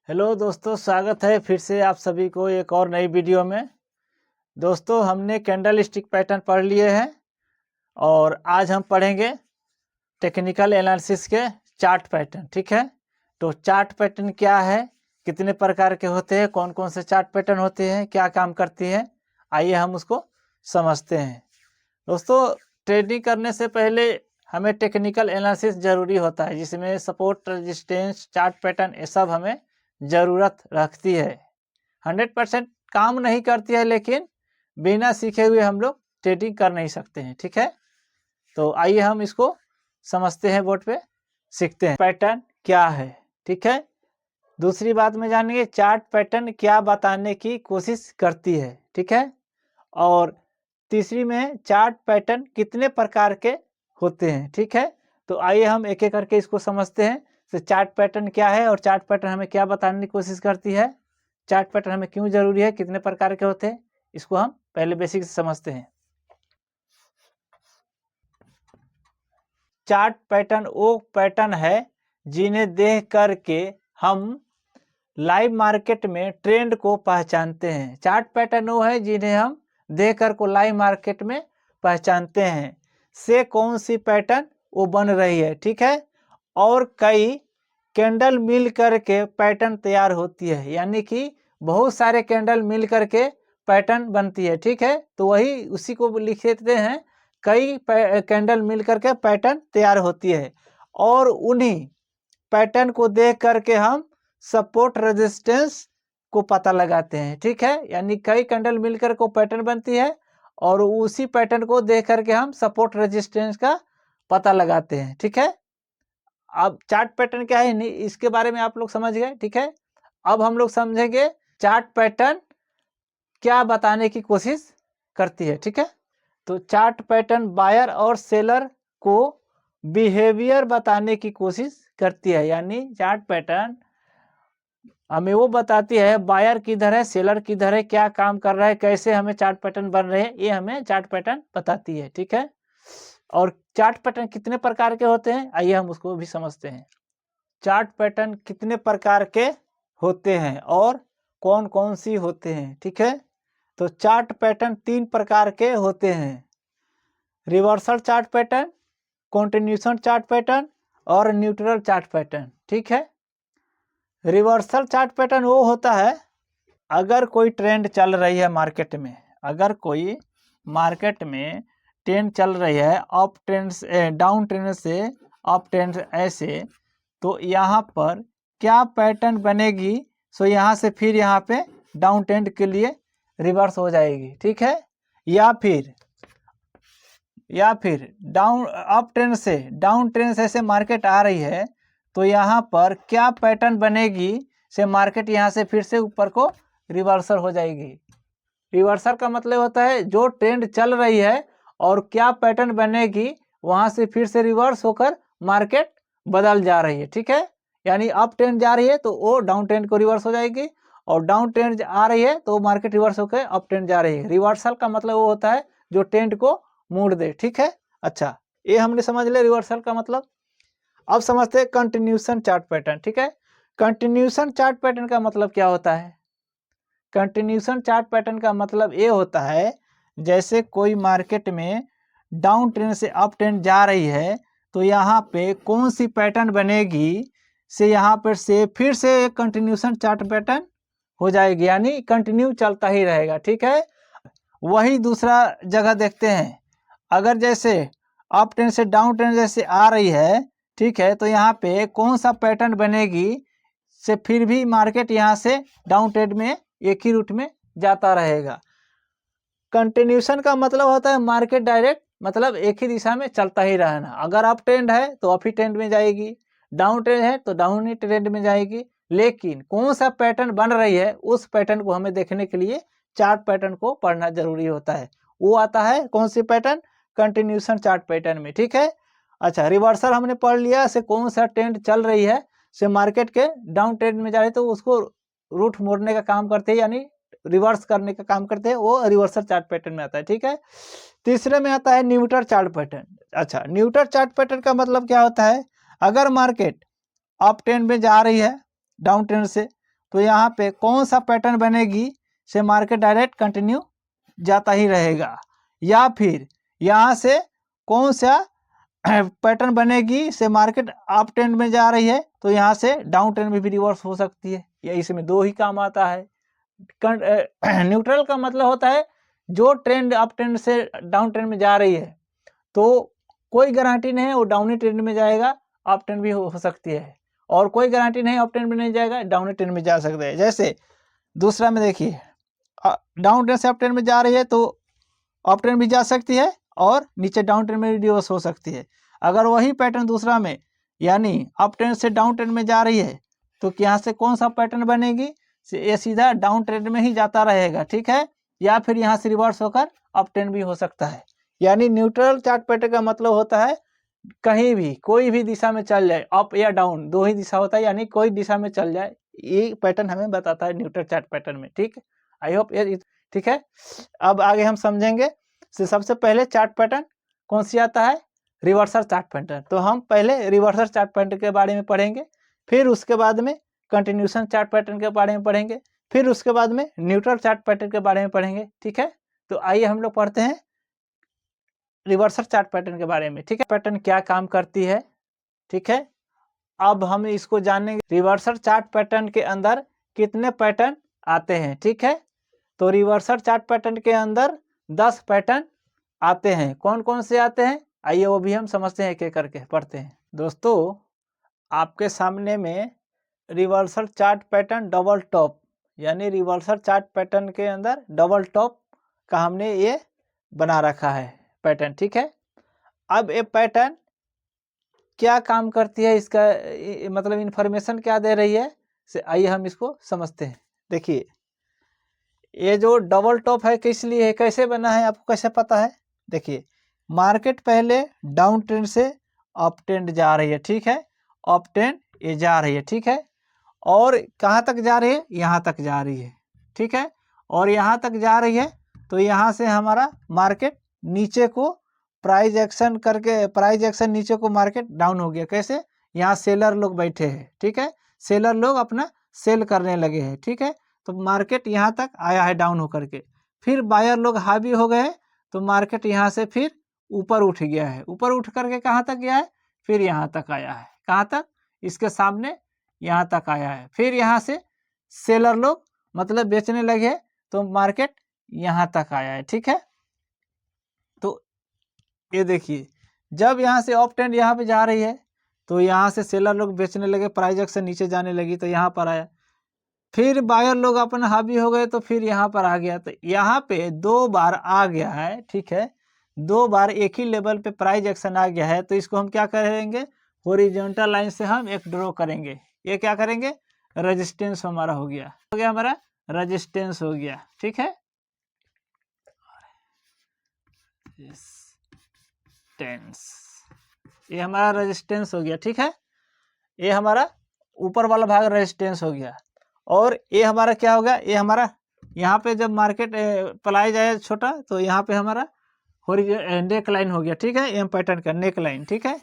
Hello दोस्तों, स्वागत है फिर से आप सभी को एक और नई वीडियो में। दोस्तों, हमने कैंडल स्टिक पैटर्न पढ़ लिए हैं और आज हम पढ़ेंगे टेक्निकल एनालिसिस के चार्ट पैटर्न। ठीक है, तो चार्ट पैटर्न क्या है, कितने प्रकार के होते हैं, कौन कौन से चार्ट पैटर्न होते हैं, क्या काम करती हैं, आइए हम उसको समझते हैं। दोस्तों, ट्रेडिंग करने से पहले हमें टेक्निकल एनालिसिस ज़रूरी होता है, जिसमें सपोर्ट, रेजिस्टेंस, चार्ट पैटर्न ये सब हमें ज़रूरत रखती है। 100% काम नहीं करती है, लेकिन बिना सीखे हुए हम लोग ट्रेडिंग कर नहीं सकते हैं। ठीक है, तो आइए हम इसको समझते हैं, बोर्ड पे सीखते हैं पैटर्न क्या है। ठीक है, दूसरी बात में जानेंगे चार्ट पैटर्न क्या बताने की कोशिश करती है। ठीक है, और तीसरी में चार्ट पैटर्न कितने प्रकार के होते हैं। ठीक है, तो आइए हम एक एक करके इसको समझते हैं। तो चार्ट पैटर्न क्या है और चार्ट पैटर्न हमें क्या बताने की कोशिश करती है, चार्ट पैटर्न हमें क्यों जरूरी है, कितने प्रकार के होते हैं, इसको हम पहले बेसिक से समझते हैं। चार्ट पैटर्न वो पैटर्न है जिन्हें देख करके हम लाइव मार्केट में ट्रेंड को पहचानते हैं। चार्ट पैटर्न वो है जिन्हें हम देख कर को लाइव मार्केट में पहचानते हैं से कौन सी पैटर्न वो बन रही है। ठीक है, और कई कैंडल मिल करके पैटर्न तैयार होती है, यानी कि बहुत सारे कैंडल मिल करके पैटर्न बनती है। ठीक है, तो वही उसी को लिख देते हैं, कई कैंडल मिल करके पैटर्न तैयार होती है और उन्हीं पैटर्न को देख करके हम सपोर्ट रेजिस्टेंस को पता लगाते हैं। ठीक है, यानी कई कैंडल मिलकर को पैटर्न बनती है और उसी पैटर्न को देख करके हम सपोर्ट रेजिस्टेंस का पता लगाते हैं। ठीक है, अब चार्ट पैटर्न क्या है नहीं इसके बारे में आप लोग समझ गए। ठीक है, अब हम लोग समझेंगे चार्ट पैटर्न क्या बताने की कोशिश करती है। ठीक है, तो चार्ट पैटर्न बायर और सेलर को बिहेवियर बताने की कोशिश करती है, यानी चार्ट पैटर्न हमें वो बताती है बायर किधर है, सेलर किधर है, क्या काम कर रहा है, कैसे हमें चार्ट पैटर्न बन रहे हैं, ये हमें चार्ट पैटर्न बताती है। ठीक है, और चार्ट पैटर्न कितने प्रकार के होते हैं, आइए हम उसको भी समझते हैं। चार्ट पैटर्न कितने प्रकार के होते हैं और कौन कौन सी होते हैं। ठीक है, तो चार्ट पैटर्न 3 प्रकार के होते हैं, reversal chart pattern, continuation chart pattern और न्यूट्रल चार्ट पैटर्न। ठीक है, रिवर्सल चार्ट पैटर्न वो होता है अगर कोई ट्रेंड चल रही है मार्केट में, अगर कोई मार्केट में ट्रेंड चल रही है अप ट्रेंड से डाउन ट्रेंड से अप ट्रेंड ऐसे, तो यहाँ पर क्या पैटर्न बनेगी, सो यहाँ से फिर यहाँ पे डाउन ट्रेंड के लिए रिवर्स हो जाएगी। ठीक है, या फिर डाउन अप ट्रेंड से डाउन ट्रेंड से ऐसे मार्केट आ रही है, तो यहाँ पर क्या पैटर्न बनेगी से मार्केट यहाँ से फिर से ऊपर को रिवर्सल हो जाएगी। रिवर्सल का मतलब होता है जो ट्रेंड चल रही है और क्या पैटर्न बनेगी वहाँ से फिर से रिवर्स होकर मार्केट बदल जा रही है। ठीक है, यानी अप ट्रेंड जा रही है तो वो डाउन ट्रेंड को रिवर्स हो जाएगी और डाउन ट्रेंड आ रही है तो मार्केट रिवर्स होकर अप ट्रेंड जा रही है। रिवर्सल का मतलब वो होता है जो ट्रेंड को मोड़ दे। ठीक है, अच्छा ये हमने समझ लिया रिवर्सल का मतलब। अब समझते हैं कंटिन्यूएशन चार्ट पैटर्न। ठीक है, कंटिन्यूएशन चार्ट पैटर्न का मतलब क्या होता है, कंटिन्यूएशन चार्ट पैटर्न का मतलब ये होता है जैसे कोई मार्केट में डाउन ट्रेंड से अप ट्रेंड जा रही है, तो यहाँ पे कौन सी पैटर्न बनेगी से यहाँ पर से फिर से एक कंटिन्यूएशन चार्ट पैटर्न हो जाएगी, यानी कंटिन्यू चलता ही रहेगा। ठीक है, वही दूसरा जगह देखते हैं, अगर जैसे अप ट्रेंड से डाउन ट्रेंड जैसे आ रही है, ठीक है, तो यहाँ पे कौन सा पैटर्न बनेगी से फिर भी मार्केट यहाँ से डाउन ट्रेंड में एक ही रूट में जाता रहेगा। कंटिन्यूएशन का मतलब होता है मार्केट डायरेक्ट मतलब एक ही दिशा में चलता ही रहना, अगर अप ट्रेंड है तो अप ही ट्रेंड में जाएगी, डाउन ट्रेंड है तो डाउन ही ट्रेंड में जाएगी। लेकिन कौन सा पैटर्न बन रही है उस पैटर्न को हमें देखने के लिए चार्ट पैटर्न को पढ़ना जरूरी होता है। वो आता है कौन सी पैटर्न, कंटिन्यूएशन चार्ट पैटर्न में। ठीक है, अच्छा रिवर्सल हमने पढ़ लिया से कौन सा ट्रेंड चल रही है से मार्केट के डाउन ट्रेंड में जा रही है तो उसको रूट मोड़ने का काम करते हैं, यानी रिवर्स करने का काम करते हैं, वो रिवर्सल चार्ट पैटर्न में आता है। ठीक है, तीसरे में आता है न्यूट्रल चार्ट पैटर्न। अच्छा, न्यूट्रल चार्ट पैटर्न का मतलब क्या होता है, अगर मार्केट अप ट्रेंड में जा रही है डाउन ट्रेंड से, तो यहाँ पे कौन सा पैटर्न बनेगी से मार्केट डायरेक्ट कंटिन्यू जाता ही रहेगा, या फिर यहाँ से कौन सा पैटर्न बनेगी से मार्केट अप ट्रेंड में जा रही है तो यहाँ से डाउन ट्रेंड में भी रिवर्स हो सकती है। या इसमें दो ही काम आता है। न्यूट्रल का मतलब होता है जो ट्रेंड अप ट्रेंड से डाउन ट्रेंड में जा रही है तो कोई गारंटी नहीं है वो डाउन ट्रेंड में जाएगा, अप ट्रेंड भी हो सकती है, और कोई गारंटी नहीं अप ट्रेंड में नहीं जाएगा, डाउन ट्रेंड में जा सकता है। जैसे दूसरा में देखिए डाउन ट्रेंड से अप ट्रेंड में जा रही है तो अप ट्रेंड भी जा सकती है और नीचे डाउन ट्रेंड में रिवर्स हो सकती है। अगर वही पैटर्न दूसरा में यानी अप ट्रेंड से डाउन ट्रेंड में जा रही है तो यहाँ से कौन सा पैटर्न बनेगी, ये सीधा डाउन ट्रेंड में ही जाता रहेगा, ठीक है, या फिर यहाँ से रिवर्स होकर अप ट्रेंड भी हो सकता है। यानी न्यूट्रल चार्ट पैटर्न का मतलब होता है कहीं भी कोई भी दिशा में चल जाए, अप या डाउन दो ही दिशा होता है, यानी कोई दिशा में चल जाए, ये पैटर्न हमें बताता है न्यूट्रल चार्ट पैटर्न में। ठीक, आई होप ये ठीक है। अब आगे हम समझेंगे। सबसे पहले चार्ट पैटर्न कौन सी आता है, रिवर्सल चार्ट पैटर्न। तो हम पहले रिवर्सल चार्ट पैटर्न के बारे में पढ़ेंगे, फिर उसके बाद में कंटिन्यूशन चार्ट पैटर्न के बारे में पढ़ेंगे, फिर उसके बाद में न्यूट्रल चार्ट पैटर्न के बारे में पढ़ेंगे। ठीक है, तो आइए हम लोग पढ़ते हैं रिवर्सल चार्ट पैटर्न के बारे में। ठीक है, पैटर्न क्या काम करती है। ठीक है, अब हम इसको जानेंगे। रिवर्सल चार्ट पैटर्न के अंदर कितने पैटर्न आते हैं। ठीक है, तो रिवर्सल चार्ट पैटर्न के अंदर 10 पैटर्न आते हैं। कौन कौन से आते हैं आइए वो भी हम समझते हैं, एक एक करके पढ़ते हैं। दोस्तों आपके सामने में reversal chart pattern double top, यानी रिवर्सल चार्ट पैटर्न के अंदर डबल टॉप का हमने ये बना रखा है पैटर्न। ठीक है, अब ये पैटर्न क्या काम करती है, इसका मतलब इन्फॉर्मेशन क्या दे रही है, से आइए हम इसको समझते हैं। देखिए ये जो डबल टॉप है किस लिए है, कैसे बना है, आपको कैसे पता है। देखिए मार्केट पहले डाउन ट्रेंड से अप ट्रेंड जा रही है। ठीक है, अप ट्रेंड ये जा रही है। ठीक है, और कहाँ तक जा रही है, यहाँ तक जा रही है। ठीक है, और यहाँ तक जा रही है तो यहाँ से हमारा मार्केट नीचे को प्राइस एक्शन करके, प्राइस एक्शन नीचे को मार्केट डाउन हो गया। कैसे, यहाँ सेलर लोग बैठे हैं। ठीक है, सेलर लोग अपना सेल करने लगे हैं। ठीक है, तो मार्केट यहाँ तक आया है डाउन होकर के, फिर बायर लोग हावी हो गए तो मार्केट यहाँ से फिर ऊपर उठ गया है। ऊपर उठ करके कहाँ तक गया है, फिर यहाँ तक आया है। कहाँ तक, इसके सामने यहाँ तक आया है। फिर यहाँ से सेलर लोग मतलब बेचने लगे तो मार्केट यहाँ तक आया है। ठीक है, तो ये देखिए जब यहाँ से अप ट्रेंड यहाँ पे जा रही है तो यहाँ से सेलर लोग बेचने लगे, प्राइस एक्शन नीचे जाने लगी तो यहाँ पर आया, फिर बायर लोग अपना हावी हो गए तो फिर यहाँ पर आ गया। तो यहाँ पे 2 बार आ गया है। ठीक है, 2 बार एक ही लेवल पे प्राइस एक्शन आ गया है तो इसको हम क्या करेंगे, हॉरिजॉन्टल लाइन से हम एक ड्रॉ करेंगे। ये क्या करेंगे, रेजिस्टेंस हमारा हो गया, हमारा रेजिस्टेंस हो गया। ठीक है, ये हमारा रेजिस्टेंस हो गया। ठीक है, ये हमारा ऊपर वाला भाग रेजिस्टेंस हो गया, और ये हमारा क्या होगा, ये हमारा यहाँ पे जब मार्केट पलाई जाए छोटा तो यहाँ पे हमारा नेक लाइन हो गया। ठीक है, एम पैटर्न का नेक लाइन। ठीक है,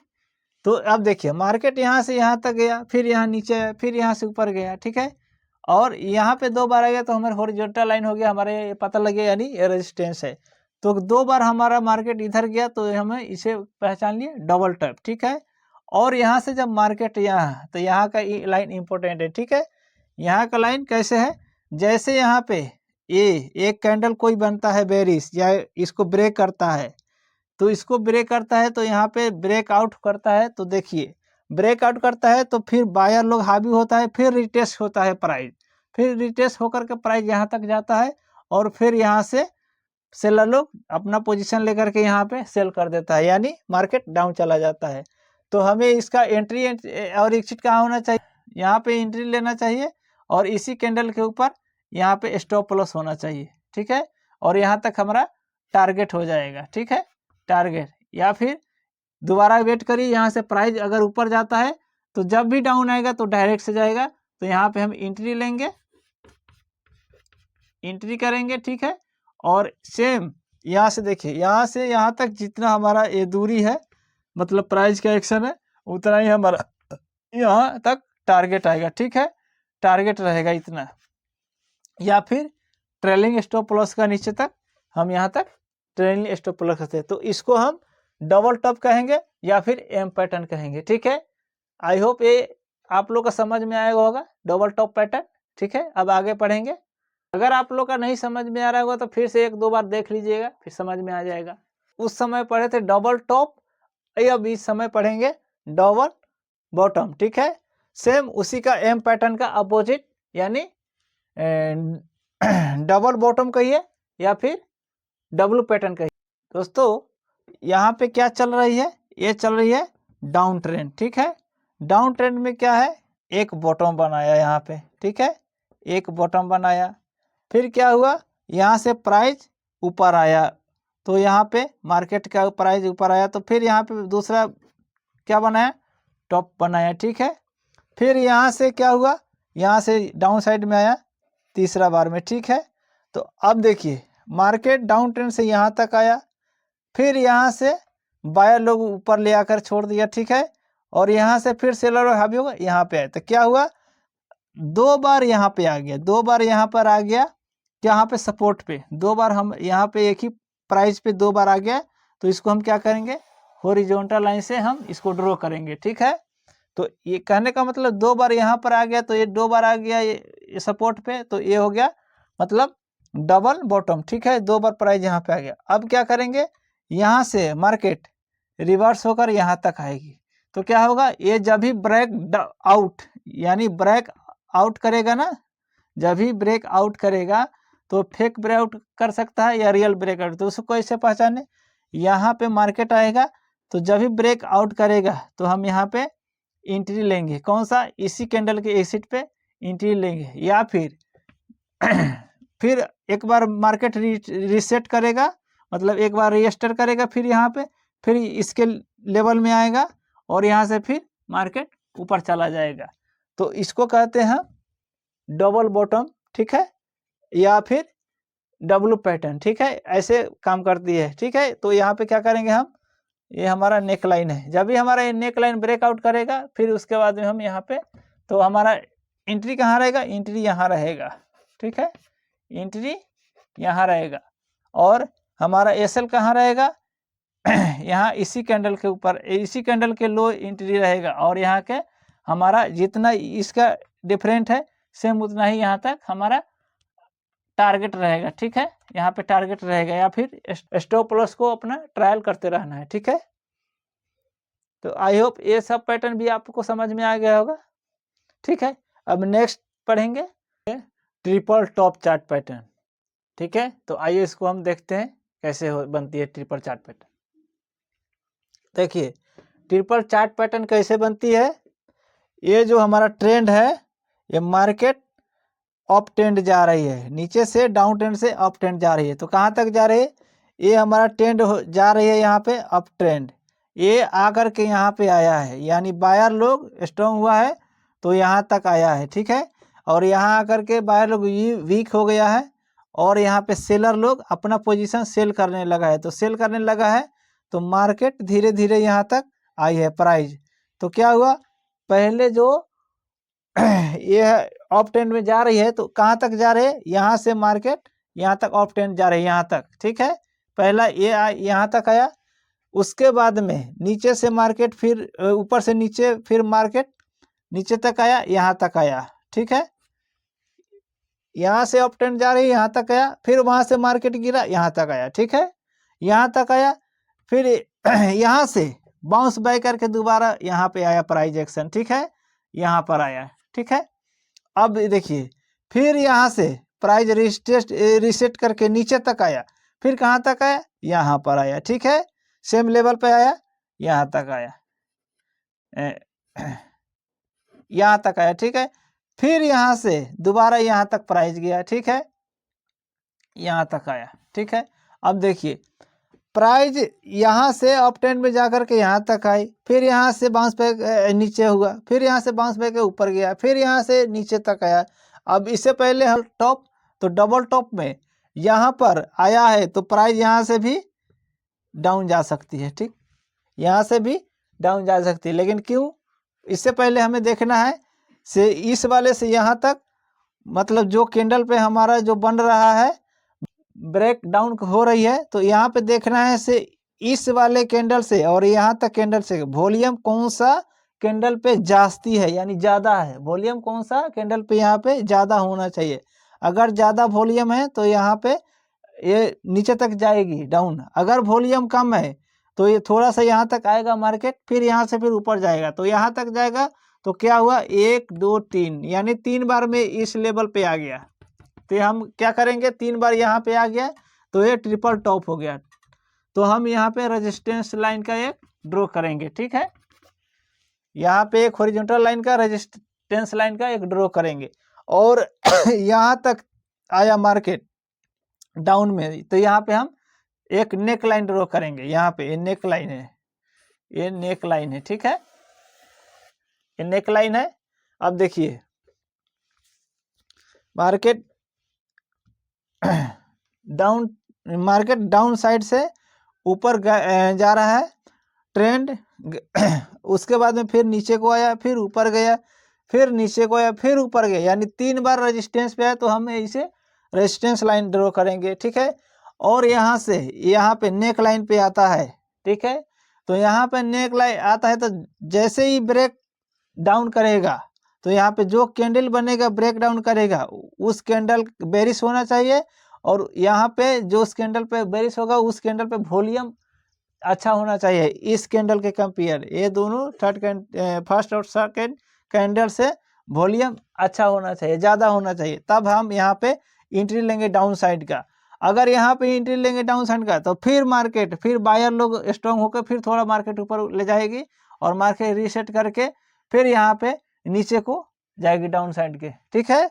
तो अब देखिए मार्केट यहाँ से यहाँ तक गया, फिर यहाँ नीचे, फिर यहाँ से ऊपर गया। ठीक है, और यहाँ पे 2 बार आ गया तो हमारे हॉरिजॉन्टल लाइन हो गया, हमारे पता लगे यानी ये रेजिस्टेंस है। तो 2 बार हमारा मार्केट इधर गया तो हमें इसे पहचान लिए डबल टॉप। ठीक है, और यहाँ से जब मार्केट यहाँ, तो यहाँ का लाइन इंपॉर्टेंट है। ठीक है, यहाँ का लाइन कैसे है, जैसे यहाँ पे ये एक कैंडल कोई बनता है बेरिश या इसको ब्रेक करता है, तो इसको ब्रेक करता है तो यहाँ पे ब्रेक आउट करता है, तो देखिए ब्रेक आउट करता है तो फिर बायर लोग हावी होता है, फिर रिटेस्ट होता है प्राइस, फिर रिटेस्ट होकर के प्राइस यहाँ तक जाता है, और फिर यहाँ से सेलर लोग अपना पोजीशन लेकर के यहाँ पे सेल कर देता है, यानी मार्केट डाउन चला जाता है। तो हमें इसका एंट्री और एग्जिट कहाँ होना चाहिए, यहाँ पे एंट्री लेना चाहिए, और इसी कैंडल के ऊपर यहाँ पे स्टॉप लॉस होना चाहिए। ठीक है, और यहाँ तक हमारा टारगेट हो जाएगा। ठीक है, टारगेट, या फिर दोबारा वेट करिए, यहाँ से प्राइस अगर ऊपर जाता है तो जब भी डाउन आएगा तो डायरेक्ट से जाएगा, तो यहाँ पे हम एंट्री लेंगे, एंट्री करेंगे। ठीक है, और सेम यहाँ से देखिए, यहाँ से यहाँ तक जितना हमारा ये दूरी है, मतलब प्राइस का एक्शन है, उतना ही हमारा यहाँ तक टारगेट आएगा। ठीक है, टारगेट रहेगा इतना, या फिर ट्रेलिंग स्टॉप लॉस का नीचे तक हम यहाँ तक ट्रेलिंग स्टॉप लॉस करते हैं, तो इसको हम डबल टॉप कहेंगे या फिर एम पैटर्न कहेंगे। ठीक है, आई होप ये आप लोग का समझ में आएगा होगा डबल टॉप पैटर्न। ठीक है, अब आगे पढ़ेंगे। अगर आप लोग का नहीं समझ में आ रहा होगा तो फिर से 1-2 बार देख लीजिएगा, फिर समझ में आ जाएगा। उस समय पढ़े थे डबल टॉप, अब इस समय पढ़ेंगे डबल बॉटम। ठीक है, सेम उसी का एम पैटर्न का अपोजिट, यानी डबल बॉटम कहिए या फिर डब्लू पैटर्न कहिए। दोस्तों यहाँ पे क्या चल रही है, ये चल रही है डाउन ट्रेंड। ठीक है, डाउन ट्रेंड में क्या है, एक बॉटम बनाया यहाँ पे। ठीक है, एक बॉटम बनाया, फिर क्या हुआ, यहाँ से प्राइस ऊपर आया, तो यहाँ पे मार्केट का प्राइस ऊपर आया, तो फिर यहाँ पे दूसरा क्या बनाया, टॉप बनाया। ठीक है, फिर यहाँ से क्या हुआ, यहाँ से डाउन साइड में आया तीसरा बार में। ठीक है, तो अब देखिए मार्केट डाउन ट्रेंड से यहाँ तक आया, फिर यहाँ से बायर लोग ऊपर ले आकर छोड़ दिया। ठीक है, और यहाँ से फिर सेलर हावी होगा, यहाँ पे आया, तो क्या हुआ, 2 बार यहाँ पे आ गया, 2 बार यहाँ पर आ गया, यहाँ पे सपोर्ट पे 2 बार, हम यहाँ पे एक ही प्राइस पे 2 बार आ गया, तो इसको हम क्या करेंगे, हॉरिजॉन्टल लाइन से हम इसको ड्रॉ करेंगे। ठीक है, तो ये कहने का मतलब 2 बार यहाँ पर आ गया, तो ये 2 बार आ गया ये सपोर्ट पे, तो ये हो गया मतलब डबल बॉटम। ठीक है, 2 बार प्राइस यहाँ पे आ गया। अब क्या करेंगे, यहाँ से मार्केट रिवर्स होकर यहाँ तक आएगी, तो क्या होगा, ये जब भी ब्रेक आउट यानी ब्रेक आउट करेगा ना, जब भी ब्रेक आउट करेगा तो फेक ब्रेक आउट कर सकता है या रियल ब्रेक आउट, तो उसको कैसे पहचाने, यहाँ पे मार्केट आएगा, तो जब भी ब्रेक आउट करेगा तो हम यहाँ पे एंट्री लेंगे, कौन सा, इसी कैंडल के एक्सिट पे एंट्री लेंगे, या फिर फिर एक बार मार्केट रीसेट करेगा, मतलब एक बार रजिस्टर करेगा, फिर यहाँ पे फिर इसके लेवल में आएगा और यहाँ से फिर मार्केट ऊपर चला जाएगा, तो इसको कहते हैं डबल बॉटम। ठीक है, या फिर डब्लू पैटर्न। ठीक है, ऐसे काम करती है। ठीक है, तो यहाँ पे क्या करेंगे हम, ये हमारा नेक लाइन है, जब भी हमारा ये नेक लाइन ब्रेकआउट करेगा, फिर उसके बाद में हम यहाँ पे, तो हमारा एंट्री कहाँ रहेगा, एंट्री यहाँ रहेगा। ठीक है, एंट्री यहाँ रहेगा, और हमारा एसएल कहाँ रहेगा, यहाँ इसी कैंडल के ऊपर, इसी कैंडल के लो एंट्री रहेगा, और यहाँ के हमारा जितना इसका डिफरेंट है सेम उतना ही यहाँ तक हमारा टारगेट रहेगा। ठीक है, यहाँ पे टारगेट रहेगा, या फिर स्टॉप लॉस को अपना ट्रायल करते रहना है। ठीक है, तो आई होप ये सब पैटर्न भी आपको समझ में आ गया होगा। ठीक है, अब नेक्स्ट पढ़ेंगे ट्रिपल टॉप चार्ट पैटर्न। ठीक है, तो आइए इसको हम देखते हैं कैसे बनती है ट्रिपल चार्ट पैटर्न। देखिए ट्रिपल चार्ट पैटर्न कैसे बनती है, ये जो हमारा ट्रेंड है, ये मार्केट अप ट्रेंड जा रही है, नीचे से डाउन ट्रेंड से अप ट्रेंड जा रही है, तो कहाँ तक जा रही है, ये हमारा ट्रेंड जा रही है यहाँ पे अप ट्रेंड, ये आकर के यहाँ पे आया है, यानी बायर लोग स्ट्रॉन्ग हुआ है तो यहाँ तक आया है। ठीक है, और यहाँ आकर के बायर लोग वीक हो गया है, और यहाँ पे सेलर लोग अपना पोजीशन सेल करने लगा है, तो सेल करने लगा है, तो मार्केट धीरे धीरे यहाँ तक आई है प्राइस, तो क्या हुआ, पहले जो ये अप ट्रेंड में जा रही है, तो कहाँ तक जा रही है, यहाँ से मार्केट यहाँ तक अप ट्रेंड जा रही है, यहाँ तक। ठीक है, पहला ये यहाँ तक आया, उसके बाद में नीचे से मार्केट फिर ऊपर से नीचे, फिर मार्केट नीचे तक आया, यहाँ तक आया। ठीक है, यहाँ से अप ट्रेंड जा रही है, यहाँ तक आया, फिर वहाँ से मार्केट गिरा, यहाँ तक आया। ठीक है, यहाँ तक आया, फिर यहाँ से बाउंस बैक करके दोबारा यहाँ पे आया प्राइस एक्शन। ठीक है, यहाँ पर आया। ठीक है, अब देखिए फिर यहाँ से प्राइस रिसेट करके नीचे तक आया, फिर कहाँ तक आया, यहाँ पर आया। ठीक है, सेम लेवल पे आया, यहाँ तक आया, यहाँ तक आया। ठीक है, फिर यहाँ से दोबारा यहाँ तक प्राइस गया। ठीक है, यहाँ तक आया। ठीक है, अब देखिए प्राइस यहाँ से अप ट्रेंड में जाकर के यहाँ तक आई, फिर यहाँ से बाउंस बैक नीचे हुआ, फिर यहाँ से बाउंस बैक ऊपर गया, फिर यहाँ से नीचे तक आया। अब इससे पहले हम टॉप, तो डबल टॉप में यहाँ पर आया है, तो प्राइस यहाँ से भी डाउन जा सकती है। ठीक, यहाँ से भी डाउन जा सकती है, लेकिन क्यों, इससे पहले हमें देखना है से इस वाले से यहाँ तक, मतलब जो कैंडल पे हमारा जो बन रहा है ब्रेक डाउन हो रही है, तो यहाँ पे देखना है से इस वाले कैंडल से और यहाँ तक कैंडल से वॉल्यूम कौन सा कैंडल पे जास्ती है, यानी ज़्यादा है। वॉल्यूम कौन सा कैंडल पे यहाँ पे ज़्यादा होना चाहिए। अगर ज़्यादा वॉल्यूम है तो यहाँ पे ये नीचे तक जाएगी डाउन। अगर वॉल्यूम कम है तो ये थोड़ा सा यहाँ तक आएगा मार्केट, फिर यहाँ से फिर ऊपर जाएगा। तो यहाँ तक जाएगा तो क्या हुआ, 1 2 3, यानी 3 बार में इस लेवल पे आ गया। तो हम क्या करेंगे, 3 बार यहाँ पे आ गया तो ये ट्रिपल टॉप हो गया। तो हम यहाँ पे रेजिस्टेंस लाइन का एक ड्रॉ करेंगे, ठीक है। यहाँ पे एक हॉरिजॉन्टल लाइन का, रेजिस्टेंस लाइन का एक ड्रॉ करेंगे। और यहाँ तक आया मार्केट डाउन में, तो यहाँ पे हम एक नेक लाइन ड्रॉ करेंगे। यहाँ पे ये नेक लाइन है, ये नेक लाइन है, ठीक है, ये नेक लाइन है। अब देखिए मार्केट डाउन साइड से ऊपर जा रहा है ट्रेंड। उसके बाद में फिर नीचे को आया, फिर ऊपर गया, फिर नीचे को आया, फिर ऊपर गया, यानी 3 बार रेजिस्टेंस पे आया। तो हम इसे रेजिस्टेंस लाइन ड्रॉ करेंगे, ठीक है। और यहाँ से यहाँ पे नेक लाइन पे आता है, ठीक है। तो यहाँ पे नेक लाइन आता है तो जैसे ही ब्रेक डाउन करेगा तो यहाँ पे जो कैंडल बनेगा ब्रेक डाउन करेगा उस कैंडल बेरिश होना चाहिए। और यहाँ पे जो उस कैंडल पे बेरिश होगा उस कैंडल पे वॉल्यूम अच्छा होना चाहिए इस कैंडल के कंपेयर। ये दोनों फर्स्ट और सेकंड कैंडल से वॉल्यूम अच्छा होना चाहिए, ज़्यादा होना चाहिए, तब हम यहाँ पे एंट्री लेंगे डाउन साइड का। अगर यहाँ पे एंट्री लेंगे डाउन साइड का तो फिर बायर लोग स्ट्रॉन्ग होकर फिर थोड़ा मार्केट ऊपर ले जाएगी और मार्केट रीसेट करके फिर यहाँ पे नीचे को जाएगी डाउन साइड के, ठीक है।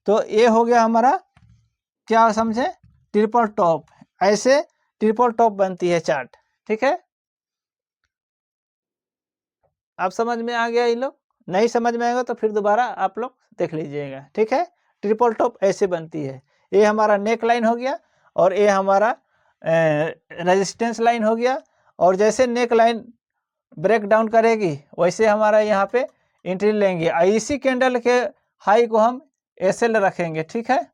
तो ये हो गया हमारा, क्या समझे, ट्रिपल टॉप। ऐसे ट्रिपल टॉप बनती है चार्ट, ठीक है। आप समझ में आ गया, ये लोग नहीं समझ में आएगा तो फिर दोबारा आप लोग देख लीजिएगा, ठीक है। ट्रिपल टॉप ऐसे बनती है। ये हमारा नेक लाइन हो गया और ये हमारा रेजिस्टेंस लाइन हो गया। और जैसे नेक लाइन ब्रेक डाउन करेगी वैसे हमारा यहाँ पे एंट्री लेंगे। इसी कैंडल के हाई को हम एसएल रखेंगे, ठीक है।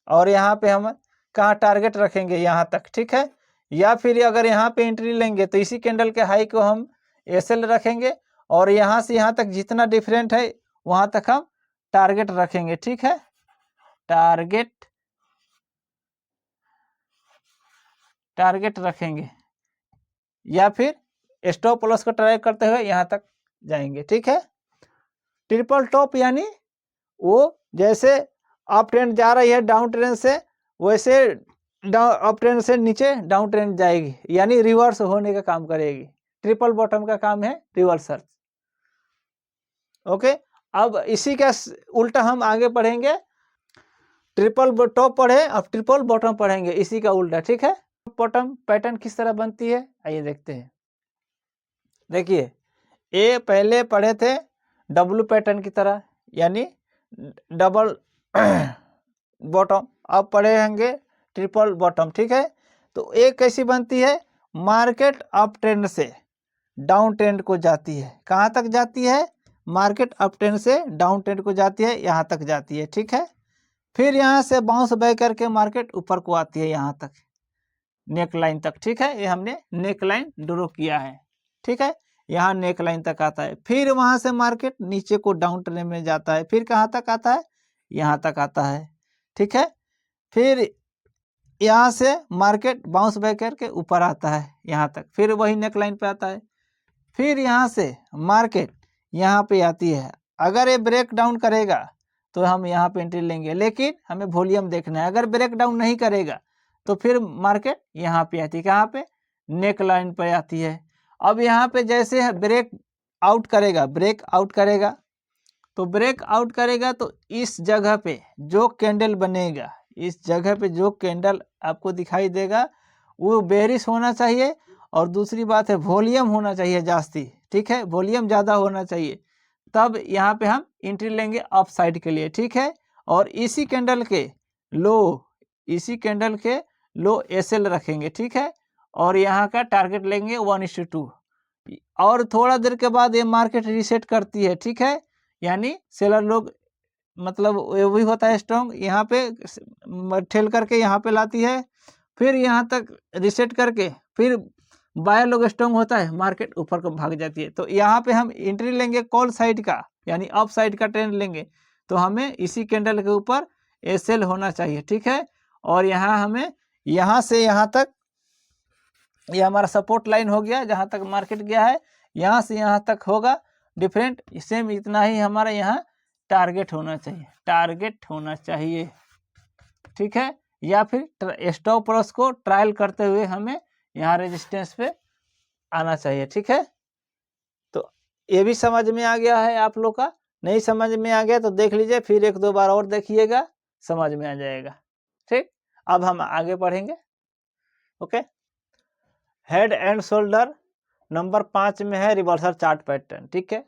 और यहाँ पे हम कहाँ टारगेट रखेंगे, यहाँ तक, ठीक है। या फिर अगर यहाँ पे एंट्री लेंगे तो इसी कैंडल के हाई को हम एसएल रखेंगे और यहाँ से यहाँ तक जितना डिफरेंट है वहाँ तक हम टारगेट रखेंगे, ठीक है। टारगेट रखेंगे या फिर स्टॉप लॉस को ट्राई करते हुए यहाँ तक जाएंगे, ठीक है। ट्रिपल टॉप यानी वो जैसे अप ट्रेंड जा रही है डाउन ट्रेंड से, वैसे अप ट्रेंड से नीचे डाउन ट्रेंड जाएगी, यानी रिवर्स होने का काम करेगी। ट्रिपल बॉटम का काम है रिवर्सल, ओके। अब इसी का उल्टा हम आगे पढ़ेंगे। ट्रिपल टॉप पढ़े, अब ट्रिपल बॉटम पढ़ेंगे, इसी का उल्टा, ठीक है। बॉटम पैटर्न किस तरह बनती है आइए देखते हैं। देखिए ये पहले पढ़े थे डब्लू पैटर्न की तरह, यानी डबल बॉटम। अब पढ़ेंगे ट्रिपल बॉटम, ठीक है। तो एक कैसी बनती है, मार्केट अप ट्रेंड से डाउन ट्रेंड को जाती है। कहाँ तक जाती है, मार्केट अप ट्रेंड से डाउन ट्रेंड को जाती है, यहाँ तक जाती है, ठीक है। फिर यहाँ से बाउंस बैक करके मार्केट ऊपर को आती है, यहाँ तक नेक लाइन तक, ठीक है। ये हमने नेक लाइन ड्रॉ किया है, ठीक है। यहाँ नेक लाइन तक आता है, फिर वहां से मार्केट नीचे को डाउन ट्रेंड में जाता है, फिर कहाँ तक आता है, यहाँ तक आता है, ठीक है। फिर यहाँ से मार्केट बाउंस बैक करके ऊपर आता है यहाँ तक, फिर वही नेक लाइन पे आता है। फिर यहाँ से मार्केट यहाँ पे आती है। अगर ये ब्रेक डाउन करेगा तो हम यहाँ पे एंट्री लेंगे, लेकिन हमें वॉल्यूम देखना है। अगर ब्रेक डाउन नहीं करेगा तो फिर मार्केट यहाँ पे आती है, कहाँ पे, नेक लाइन पे आती है। अब यहाँ पे जैसे ब्रेक आउट करेगा तो इस जगह पे जो कैंडल बनेगा, इस जगह पे जो कैंडल आपको दिखाई देगा वो बेरिश होना चाहिए। और दूसरी बात है वॉल्यूम होना चाहिए जास्ती, ठीक है, वॉल्यूम ज़्यादा होना चाहिए, तब यहाँ पे हम एंट्री लेंगे अप साइड के लिए, ठीक है। और इसी कैंडल के लो एसएल रखेंगे, ठीक है। और यहाँ का टारगेट लेंगे 1:2। और थोड़ा देर के बाद ये मार्केट रीसेट करती है, ठीक है। यानी सेलर लोग मतलब वही होता है स्ट्रॉन्ग, यहाँ पे ठेल करके यहाँ पे लाती है, फिर यहाँ तक रिसेट करके फिर बायर लोग स्ट्रॉन्ग होता है, मार्केट ऊपर को भाग जाती है। तो यहाँ पे हम एंट्री लेंगे कॉल साइड का, यानी अप साइड का ट्रेंड लेंगे, तो हमें इसी कैंडल के ऊपर एसएल होना चाहिए, ठीक है। और यहाँ हमें यहाँ से यहाँ तक, ये हमारा सपोर्ट लाइन हो गया जहाँ तक मार्केट गया है, यहाँ से यहाँ तक होगा डिफरेंट, सेम इतना ही हमारा यहाँ टारगेट होना चाहिए, टारगेट होना चाहिए, ठीक है। या फिर स्टॉप लॉस को ट्रायल करते हुए हमें यहाँ रेजिस्टेंस पे आना चाहिए, ठीक है। तो ये भी समझ में आ गया है आप लोग का? नहीं समझ में आ गया तो देख लीजिए, फिर एक दो बार और देखिएगा, समझ में आ जाएगा, ठीक। अब हम आगे बढ़ेंगे, okay. Head and shoulder number 5 में है रिवर्सल चार्ट पैटर्न, ठीक है।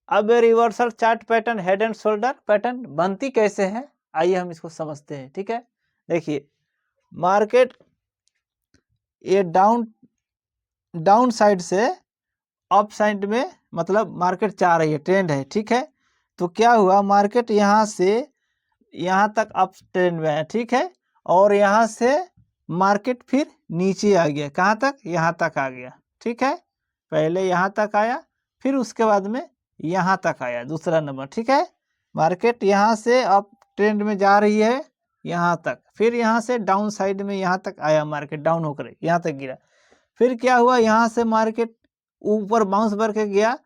अब reversal chart pattern, head and shoulder pattern बनती कैसे है, आइए हम इसको समझते हैं, ठीक है। देखिए मार्केट ये डाउन साइड से अप साइड में मतलब मार्केट जा रही है, ट्रेंड है, ठीक है। तो क्या हुआ, मार्केट यहाँ से यहाँ तक अप ट्रेंड में है, ठीक है। और यहाँ से मार्केट फिर नीचे आ गया, कहाँ तक, यहाँ तक आ गया, ठीक है। पहले यहाँ तक आया, फिर उसके बाद में यहाँ तक आया, दूसरा नंबर, ठीक है। मार्केट यहाँ से अप ट्रेंड में जा रही है यहाँ तक, फिर यहाँ से डाउन साइड में यहाँ तक आया, मार्केट डाउन होकर यहाँ तक गिरा, फिर क्या हुआ, यहाँ से मार्केट ऊपर बाउंस भर के गया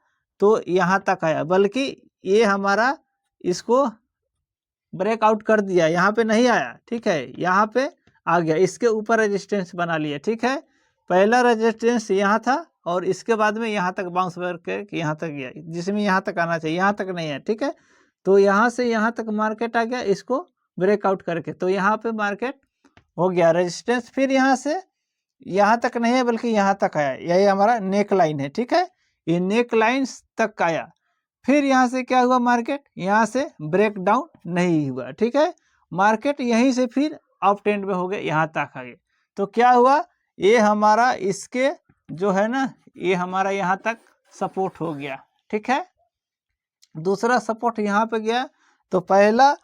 तो यहाँ तक आया, बल्कि ये हमारा इसको ब्रेकआउट कर दिया, यहाँ पे नहीं आया, ठीक है, यहाँ पे आ गया, इसके ऊपर रेजिस्टेंस बना लिया, ठीक है। पहला रेजिस्टेंस यहाँ था और इसके बाद में यहाँ तक बाउंस करके यहाँ तक गया, जिसमें यहाँ तक आना चाहिए, यहाँ तक नहीं है, ठीक है। तो यहाँ से यहाँ तक मार्केट आ गया इसको ब्रेकआउट करके, तो यहाँ पे मार्केट हो गया रेजिस्टेंस, फिर यहाँ से यहाँ तक नहीं है बल्कि यहाँ तक आया, यही हमारा नेक लाइन है, ठीक है। ये नेक लाइन तक आया, फिर यहाँ से क्या हुआ, मार्केट यहाँ से ब्रेक डाउन नहीं हुआ, ठीक है। मार्केट यहीं से फिर अप ट्रेंड में हो गया, यहाँ तक आ गया, तो क्या हुआ, ये हमारा इसके जो है ना, ये हमारा यहाँ तक सपोर्ट हो गया, ठीक है। दूसरा सपोर्ट यहाँ पे गया, तो पहला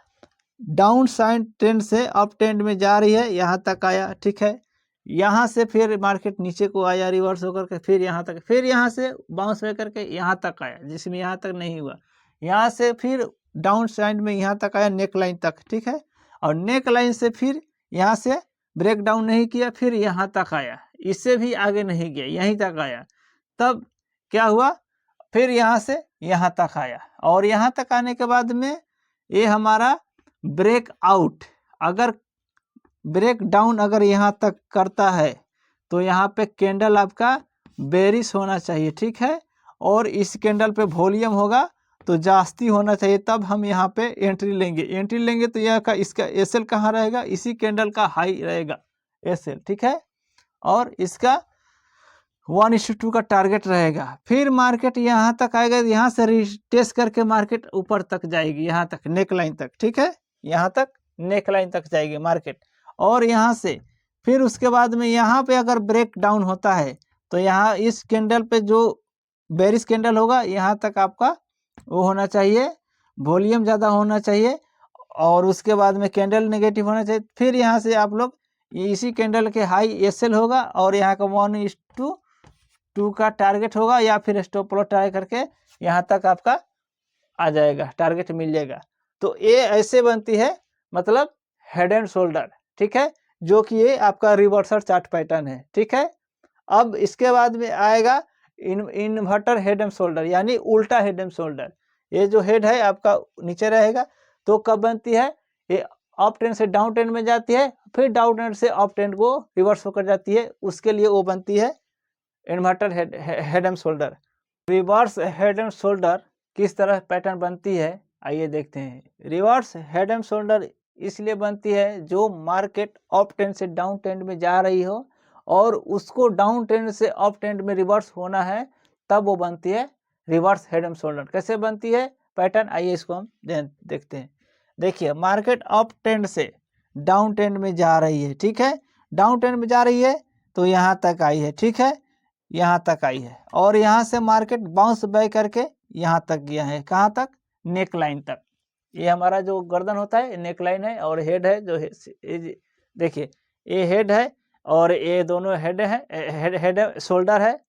डाउन साइड ट्रेंड से अप ट्रेंड में जा रही है, यहाँ तक आया, ठीक है। यहाँ से फिर मार्केट नीचे को आया रिवर्स होकर के, फिर यहाँ तक, फिर यहाँ से बाउंस होकर के यहाँ तक आया, जिसमें यहाँ तक नहीं हुआ, यहाँ से फिर डाउन साइड में यहाँ तक आया नेक लाइन तक, ठीक है। और नेक लाइन से फिर यहाँ से ब्रेक डाउन नहीं किया, फिर यहाँ तक आया, इससे भी आगे नहीं गया, यहीं तक आया, तब क्या हुआ, फिर यहाँ से यहाँ तक आया, और यहाँ तक आने के बाद में ये हमारा ब्रेक आउट, अगर ब्रेक डाउन अगर यहाँ तक करता है तो यहाँ पे कैंडल आपका बेरिश होना चाहिए, ठीक है। और इस कैंडल पे वॉल्यूम होगा तो जास्ती होना चाहिए, तब हम यहाँ पे एंट्री लेंगे तो यह का इसका एसएल कहाँ रहेगा, इसी कैंडल का हाई रहेगा एसएल, ठीक है। और इसका 1:2 का टारगेट रहेगा, फिर मार्केट यहाँ तक आएगा, यहाँ से रिटेस्ट करके मार्केट ऊपर तक जाएगी, यहाँ तक नेक लाइन तक, ठीक है, यहाँ तक नेक लाइन तक जाएगी मार्केट। और यहाँ से फिर उसके बाद में यहाँ पे अगर ब्रेक डाउन होता है तो यहाँ इस कैंडल पे जो बेरिश कैंडल होगा यहाँ तक आपका वो होना चाहिए, वॉल्यूम ज़्यादा होना चाहिए, और उसके बाद में कैंडल नेगेटिव होना चाहिए, फिर यहाँ से आप लोग इसी कैंडल के हाई एसएल होगा और यहाँ का 1:2 का टारगेट होगा, या फिर स्टॉप लॉस ट्राई करके यहाँ तक आपका आ जाएगा, टारगेट मिल जाएगा। तो ये ऐसे बनती है मतलब हेड एंड शोल्डर, ठीक है, जो कि ये आपका रिवर्सल चार्ट पैटर्न है, ठीक है। अब इसके बाद में आएगा इन्वर्टर हेड एंड शोल्डर, यानी उल्टा हेड एंड शोल्डर। ये जो हेड है आपका नीचे रहेगा, तो कब बनती है, ये अप ट्रेंड से डाउन ट्रेंड में जाती है, फिर डाउन ट्रेंड से अप ट्रेंड को रिवर्स होकर जाती है, उसके लिए वो बनती है inverter head and shoulder. Reverse head and shoulder किस तरह पैटर्न बनती है, आइए देखते हैं। रिवर्स हेड एंड शोल्डर इसलिए बनती है जो मार्केट अप ट्रेंड से डाउन ट्रेंड में जा रही हो और उसको डाउन ट्रेंड से अप ट्रेंड में रिवर्स होना है, तब वो बनती है रिवर्स हेड एंड शोल्डर। कैसे बनती है पैटर्न, आइए इसको हम देखते हैं। देखिए मार्केट अप ट्रेंड से डाउन ट्रेंड में जा रही है, ठीक है, डाउन ट्रेंड में जा रही है तो यहाँ तक आई है, ठीक है, यहाँ तक आई है, और यहाँ से मार्केट बाउंस बैक करके यहाँ तक गया है, कहाँ तक, नेक लाइन तक। ये हमारा जो गर्दन होता है नेक लाइन है, और हेड है जो देखिए ये हेड है और ये दोनों हेड है, हेड है, शोल्डर है,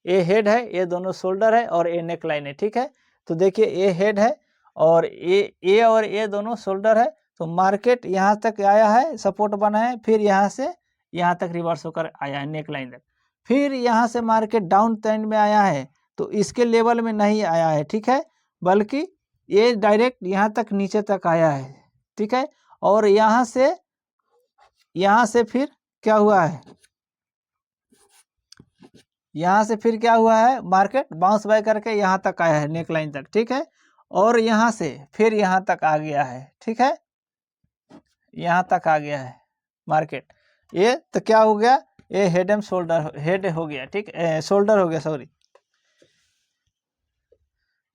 ये हेड है, ये दोनों शोल्डर है और ये नेक लाइन है। ठीक है, तो देखिए ये हेड है और ये और ये दोनों शोल्डर है। तो मार्केट यहाँ तक आया है, सपोर्ट बना है, फिर यहाँ से यहाँ तक रिवर्स होकर आया है नेक लाइन तक। फिर यहाँ से मार्केट डाउन ट्रेंड में आया है, तो इसके लेवल में नहीं आया है। ठीक है, बल्कि ये डायरेक्ट यहाँ तक नीचे तक आया है। ठीक है, और यहाँ से फिर क्या हुआ है, यहाँ से फिर क्या हुआ है, मार्केट बाउंस बैक करके यहाँ तक आया है नेक लाइन तक। ठीक है, और यहाँ से फिर यहाँ तक आ गया है। ठीक है, यहाँ तक आ गया है मार्केट। ये तो क्या हो गया, ये हेड एंड शोल्डर, हेड हो गया। ठीक, शोल्डर हो गया, सॉरी,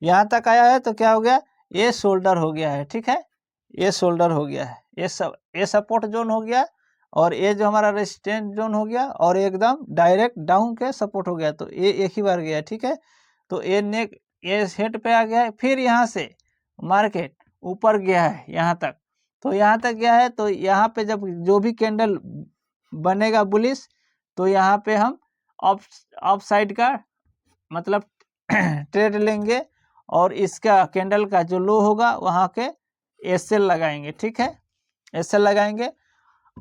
यहाँ तक आया है तो क्या हो गया, ये शोल्डर हो गया है। ठीक है, ये शोल्डर हो गया है, ये सपोर्ट जोन हो गया, और ये जो हमारा रेजिस्टेंस जोन हो गया, और एकदम डायरेक्ट डाउन के सपोर्ट हो गया। तो ये एक ही बार गया। ठीक है, तो ये नेक, ये हेड पे आ गया है, फिर यहाँ से मार्केट ऊपर गया है यहाँ तक। तो यहाँ तक गया है, तो यहाँ पे जब जो भी कैंडल बनेगा बुलिश, तो यहाँ पे हम अप साइड का मतलब ट्रेड लेंगे, और इसका कैंडल का जो लो होगा वहाँ के एसएल लगाएंगे। ठीक है, एसएल लगाएंगे,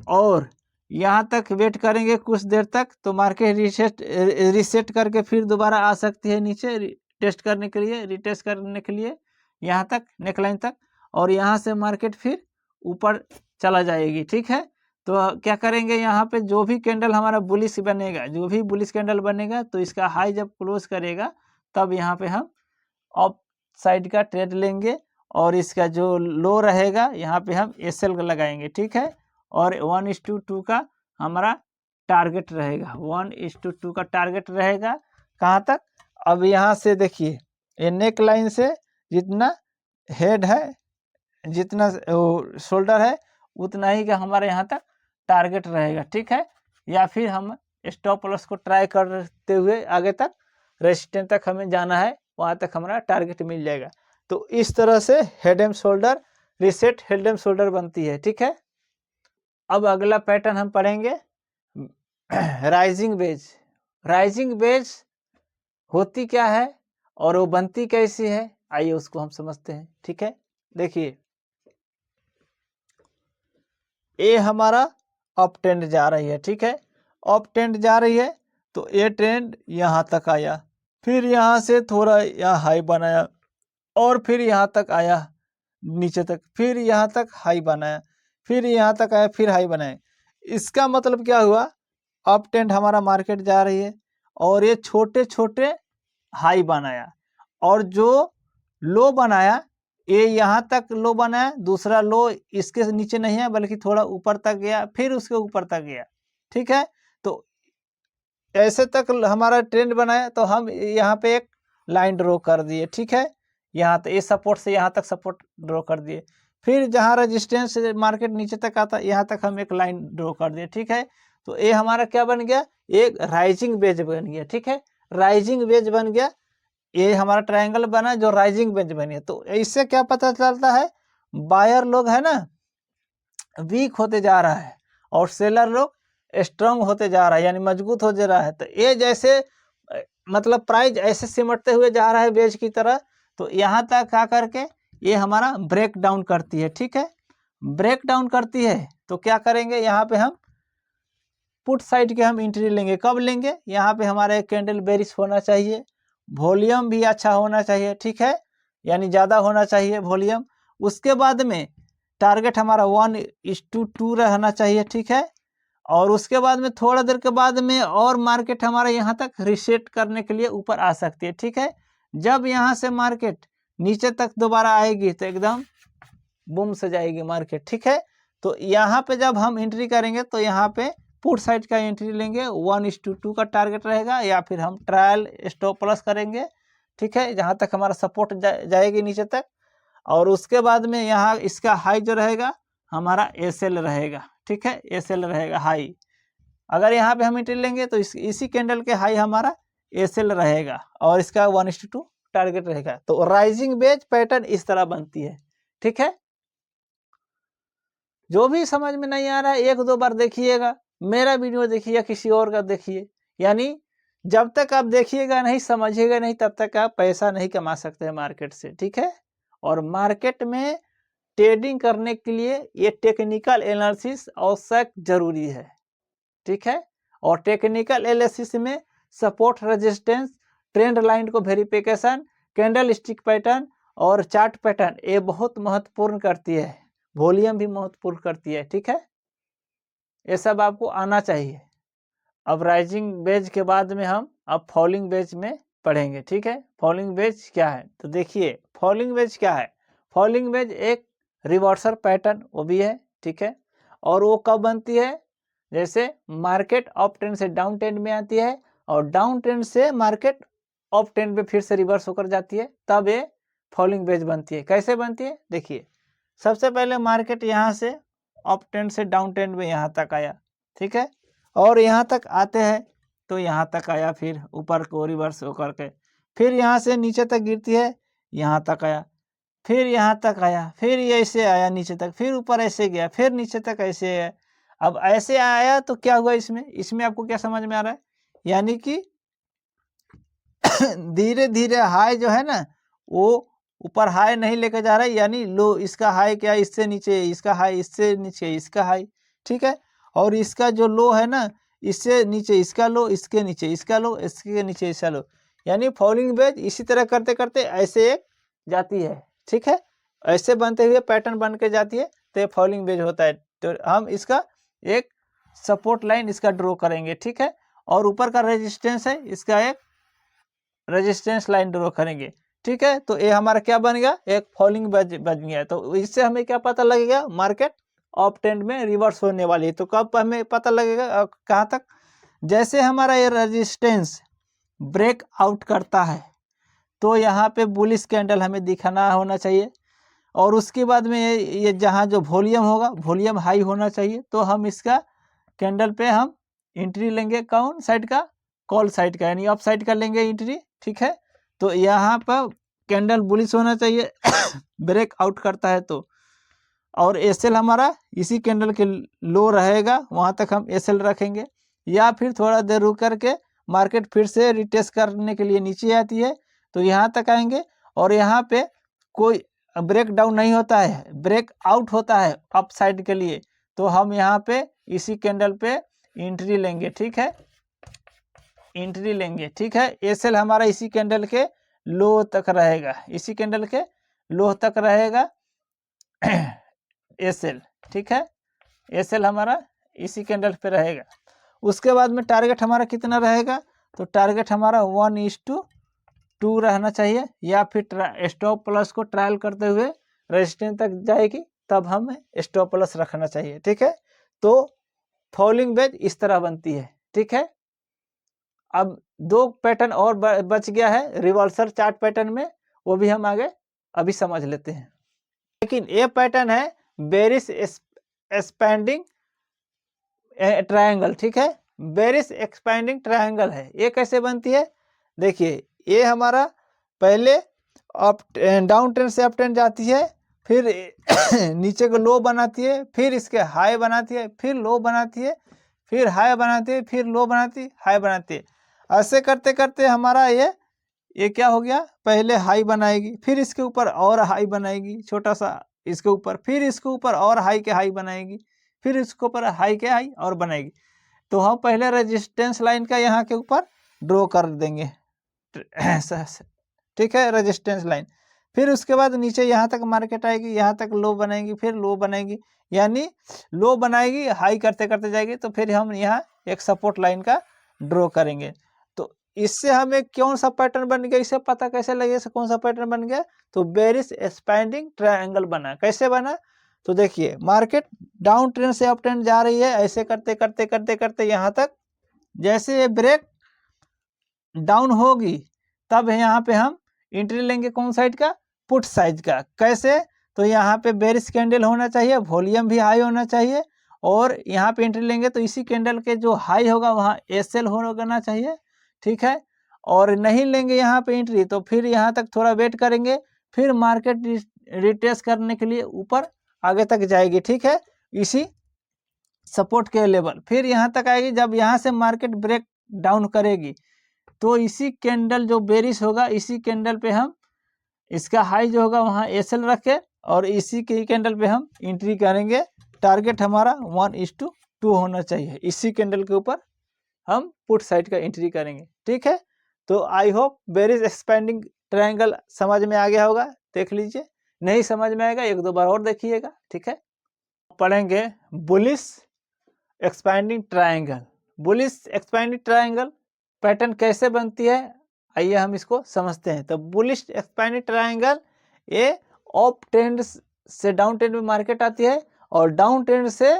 और यहाँ तक वेट करेंगे कुछ देर तक। तो मार्केट रीसेट करके फिर दोबारा आ सकती है नीचे टेस्ट करने के लिए, रिटेस्ट करने के लिए यहाँ तक नेकलाइन तक, और यहाँ से मार्केट फिर ऊपर चला जाएगी। ठीक है, तो क्या करेंगे, यहाँ पे जो भी कैंडल हमारा बुलिश बनेगा, जो भी बुलिश कैंडल बनेगा, तो इसका हाई जब क्लोज करेगा तब यहाँ पे हम अप साइड का ट्रेड लेंगे, और इसका जो लो रहेगा यहाँ पे हम एसएल लगाएंगे। ठीक है, और 1:2 का हमारा टारगेट रहेगा, 1:2 का टारगेट रहेगा। कहाँ तक, अब यहाँ से देखिए ये नेक लाइन से जितना हेड है, जितना शोल्डर है, उतना ही का हमारे यहाँ तक टारगेट रहेगा। ठीक है, या फिर हम स्टॉप लॉस को ट्राई करते हुए आगे तक रेजिस्टेंस तक हमें जाना है, वहाँ तक हमारा टारगेट मिल जाएगा। तो इस तरह से head and shoulder, reset head and shoulder बनती है। ठीक है, अब अगला पैटर्न हम पढ़ेंगे राइजिंग वेज। राइजिंग वेज होती क्या है और वो बनती कैसी है, आइए उसको हम समझते हैं। ठीक है, देखिए ये हमारा अप ट्रेंड जा रही है। ठीक है, अप ट्रेंड जा रही है, तो ये ट्रेंड यहाँ तक आया, फिर यहाँ से थोड़ा यहाँ हाई बनाया, और फिर यहाँ तक आया नीचे तक, फिर यहाँ तक हाई बनाया, फिर यहाँ तक आया, फिर हाई बनाया। इसका मतलब क्या हुआ, अप ट्रेंड हमारा मार्केट जा रही है, और ये छोटे छोटे हाई बनाया, और जो लो बनाया ये यहाँ तक लो बनाया, दूसरा लो इसके नीचे नहीं है बल्कि थोड़ा ऊपर तक गया, फिर उसके ऊपर तक गया। ठीक है, तो ऐसे तक हमारा ट्रेंड बनाया, तो हम यहाँ पे एक लाइन ड्रॉ कर दिए। ठीक है, यहाँ तक ये सपोर्ट से यहाँ तक सपोर्ट ड्रॉ कर दिए, फिर जहाँ रेजिस्टेंस मार्केट नीचे तक आता यहाँ तक हम एक लाइन ड्रॉ कर दिए। ठीक है, तो ये हमारा क्या बन गया, एक राइजिंग वेज बन गया। ठीक है, राइजिंग वेज बन गया, ये हमारा ट्रायंगल बना जो राइजिंग वेज बन गया। तो इससे क्या पता चलता है, बायर लोग है ना वीक होते जा रहा है, और सेलर लोग स्ट्रांग होते जा रहा है, यानी मजबूत हो जा रहा है। तो ये जैसे मतलब प्राइस ऐसे सिमटते हुए जा रहा है वेज की तरह, तो यहाँ तक आ करके ये हमारा ब्रेक डाउन करती है। ठीक है, ब्रेक डाउन करती है, तो क्या करेंगे, यहाँ पे हम पुट साइड के हम एंट्री लेंगे। कब लेंगे, यहाँ पे हमारा एक कैंडल बेरिश होना चाहिए, वॉल्यूम भी अच्छा होना चाहिए। ठीक है, यानी ज़्यादा होना चाहिए वॉल्यूम। उसके बाद में टारगेट हमारा 1:2 रहना चाहिए। ठीक है, और उसके बाद में थोड़ा देर के बाद में और मार्केट हमारा यहाँ तक रीसेट करने के लिए ऊपर आ सकती है। ठीक है, जब यहाँ से मार्केट नीचे तक दोबारा आएगी तो एकदम बूम से जाएगी मार्केट। ठीक है, तो यहाँ पे जब हम एंट्री करेंगे तो यहाँ पे पुट साइड का एंट्री लेंगे, 1:2 का टारगेट रहेगा, या फिर हम ट्रायल स्टॉप प्लस करेंगे। ठीक है, जहाँ तक हमारा सपोर्ट जाएगी नीचे तक, और उसके बाद में यहाँ इसका हाई जो रहेगा हमारा एसएल रहेगा। ठीक है, एसएल रहेगा हाई। अगर यहाँ पे हम एंट्री लेंगे तो इसी कैंडल के हाई हमारा एसएल रहेगा, और इसका 1:2 टारगेट रहेगा। तो राइजिंग वेज पैटर्न इस तरह बनती है, ठीक है। जो भी समझ में नहीं आ रहा है 1-2 बार देखिएगा, मेरा वीडियो देखिए या किसी और का देखिए, यानी जब तक आप देखिएगा नहीं, समझिएगा नहीं, तब तक आप पैसा नहीं कमा सकते हैं मार्केट से, ठीक है। और मार्केट में ट्रेडिंग करने के लिए ये टेक्निकल एनालिसिस आवश्यक जरूरी है, ठीक है। और टेक्निकल एनालिसिस में सपोर्ट, रेजिस्टेंस, ट्रेंड लाइन को वेरिफिकेशन, कैंडल स्टिक पैटर्न और चार्ट पैटर्न ये बहुत महत्वपूर्ण करती है, वॉल्यूम भी महत्वपूर्ण करती है, ठीक है। ये सब आपको आना चाहिए। अब राइजिंग वेज के बाद में हम अब फॉलिंग वेज में पढ़ेंगे, ठीक है। फॉलिंग वेज क्या है, तो देखिए फॉलिंग वेज क्या है। फॉलिंग वेज एक रिवर्सल पैटर्न वो भी है, ठीक है। और वो कब बनती है, जैसे मार्केट अप ट्रेंड से डाउन ट्रेंड में आती है और डाउन ट्रेंड से मार्केट अप ट्रेंड में फिर से रिवर्स होकर जाती है, तब ये फॉलिंग वेज बनती है। कैसे बनती है, देखिए सबसे पहले मार्केट यहाँ से अप ट्रेंड से डाउन ट्रेंड में यहाँ तक आया, ठीक है। और यहाँ तक आते हैं तो यहाँ तक आया, फिर ऊपर को रिवर्स होकर के फिर यहाँ से नीचे तक गिरती है, यहाँ तक आया, फिर यहाँ तक आया, फिर ये ऐसे आया नीचे तक, फिर ऊपर ऐसे गया, फिर नीचे तक ऐसे है। अब ऐसे आया तो क्या हुआ इसमें आपको क्या समझ में आ रहा है, यानी कि धीरे धीरे हाई जो है ना वो ऊपर हाई नहीं लेकर जा रहा है, यानी लो, इसका हाई क्या इससे नीचे, इसका हाई इससे नीचे, इसका हाई, ठीक है। और इसका जो लो है ना इससे नीचे इसका लो, इसके नीचे इसका लो, इसके नीचे इसका लो, यानी फॉलिंग वेज इसी तरह करते करते ऐसे एक जाती है, ठीक है। ऐसे बनते हुए पैटर्न बन के जाती है तो ये फॉलिंग वेज होता है। तो हम इसका एक सपोर्ट लाइन इसका ड्रॉ करेंगे, ठीक है। और ऊपर का रेजिस्टेंस है, इसका एक रेजिस्टेंस लाइन ड्रॉ करेंगे, ठीक है। तो ये हमारा क्या बन गया, एक फॉलिंग बन गया। तो इससे हमें क्या पता लगेगा, मार्केट अप ट्रेंड में रिवर्स होने वाली है। तो कब हमें पता लगेगा, कहाँ तक, जैसे हमारा ये रेजिस्टेंस ब्रेक आउट करता है तो यहाँ पे बुलिश कैंडल हमें दिखाना होना चाहिए। और उसके बाद में ये जहाँ जो वॉल्यूम होगा, वॉल्यूम हाई होना चाहिए। तो हम इसका कैंडल पे हम एंट्री लेंगे, कौन साइड का, कॉल साइड का, यानी अप साइड का लेंगे एंट्री, ठीक है। तो यहाँ पर कैंडल बुलिश होना चाहिए ब्रेक आउट करता है तो। और एसएल हमारा इसी कैंडल के लो रहेगा, वहाँ तक हम एसएल रखेंगे। या फिर थोड़ा देर रुक करके मार्केट फिर से रिटेस्ट करने के लिए नीचे आती है तो यहाँ तक आएंगे। और यहाँ पे कोई ब्रेक डाउन नहीं होता है, ब्रेक आउट होता है अप साइड के लिए, तो हम यहाँ पे इसी कैंडल पे एंट्री लेंगे, ठीक है, एंट्री लेंगे, ठीक है। एसएल हमारा इसी कैंडल के लो तक रहेगा, इसी कैंडल के लो तक रहेगा एसएल, ठीक है। एसएल हमारा इसी कैंडल पे रहेगा। उसके बाद में टारगेट हमारा कितना रहेगा, तो टारगेट हमारा 1:2 रहना चाहिए, या फिर स्टॉप प्लस को ट्रायल करते हुए रेजिस्टेंस तक जाएगी तब हमें स्टॉप प्लस रखना चाहिए, ठीक है। तो फॉलिंग वेज इस तरह बनती है, ठीक है। अब 2 पैटर्न और बच गया है रिवर्सल चार्ट पैटर्न में, वो भी हम आगे अभी समझ लेते हैं। लेकिन ये पैटर्न है बेरिश एक्सपेंडिंग ट्रायंगल, ठीक है, बेरिश एक्सपेंडिंग ट्रायंगल है। ये कैसे बनती है, देखिए ये हमारा पहले अप डाउन ट्रेंड से अप ट्रेंड जाती है, फिर नीचे को लो बनाती है, फिर इसके हाई बनाती है, फिर लो बनाती है, फिर हाई बनाती है, फिर लो बनाती है, हाई बनाती है। ऐसे करते करते हमारा ये क्या हो गया, पहले हाई बनाएगी, फिर इसके ऊपर और हाई बनाएगी छोटा सा इसके ऊपर, फिर इसके ऊपर और हाई के हाई बनाएगी, फिर इसके ऊपर हाई के हाई और बनाएगी। तो हम पहले रेजिस्टेंस लाइन का यहाँ के ऊपर ड्रॉ कर देंगे, ठीक है, रेजिस्टेंस लाइन। फिर उसके बाद नीचे यहाँ तक मार्केट आएगी, यहाँ तक लो बनाएगी, फिर लो बनाएगी, यानी लो बनाएगी, हाई करते करते जाएगी। तो फिर हम यहाँ एक सपोर्ट लाइन का ड्रॉ करेंगे। तो इससे हमें कौन सा पैटर्न बन गया, इसे पता कैसे लगेगा कौन सा पैटर्न बन गया, तो बेरिश एक्सपेंडिंग ट्रायंगल बना। कैसे बना, तो देखिए मार्केट डाउन ट्रेंड से अप ट्रेंड जा रही है, ऐसे करते करते करते करते यहाँ तक, जैसे ये ब्रेक डाउन होगी तब यहाँ पे हम एंट्री लेंगे, कौन साइड का, पुट साइड का। कैसे, तो यहाँ पे बेरिश कैंडल होना चाहिए, वॉल्यूम भी हाई होना चाहिए, और यहाँ पे एंट्री लेंगे तो इसी कैंडल के जो हाई होगा वहाँ एसएल होना चाहिए, ठीक है। और नहीं लेंगे यहाँ पे एंट्री तो फिर यहाँ तक थोड़ा वेट करेंगे, फिर मार्केट रिटेस्ट करने के लिए ऊपर आगे तक जाएगी, ठीक है, इसी सपोर्ट के लेवल, फिर यहाँ तक आएगी। जब यहाँ से मार्केट ब्रेक डाउन करेगी तो इसी कैंडल जो बेरिश होगा, इसी कैंडल पे हम इसका हाई जो होगा वहाँ एसएल रखे और इसी के कैंडल पे हम एंट्री करेंगे। टारगेट हमारा 1:2 होना चाहिए, इसी कैंडल के ऊपर हम पुट साइड का एंट्री करेंगे, ठीक है। तो I hope bearish expanding triangle समझ में आ गया होगा, देख लीजिए, नहीं समझ में आएगा 1-2 बार और देखिएगा, ठीक है। पढ़ेंगे bullish expanding triangle. Bullish expanding triangle pattern कैसे बनती है, आइए हम इसको समझते हैं। तो बुलिश एक्सपेंडिंग ट्रायंगल ये अप ट्रेंड से डाउन ट्रेंड में मार्केट आती है और डाउन ट्रेंड से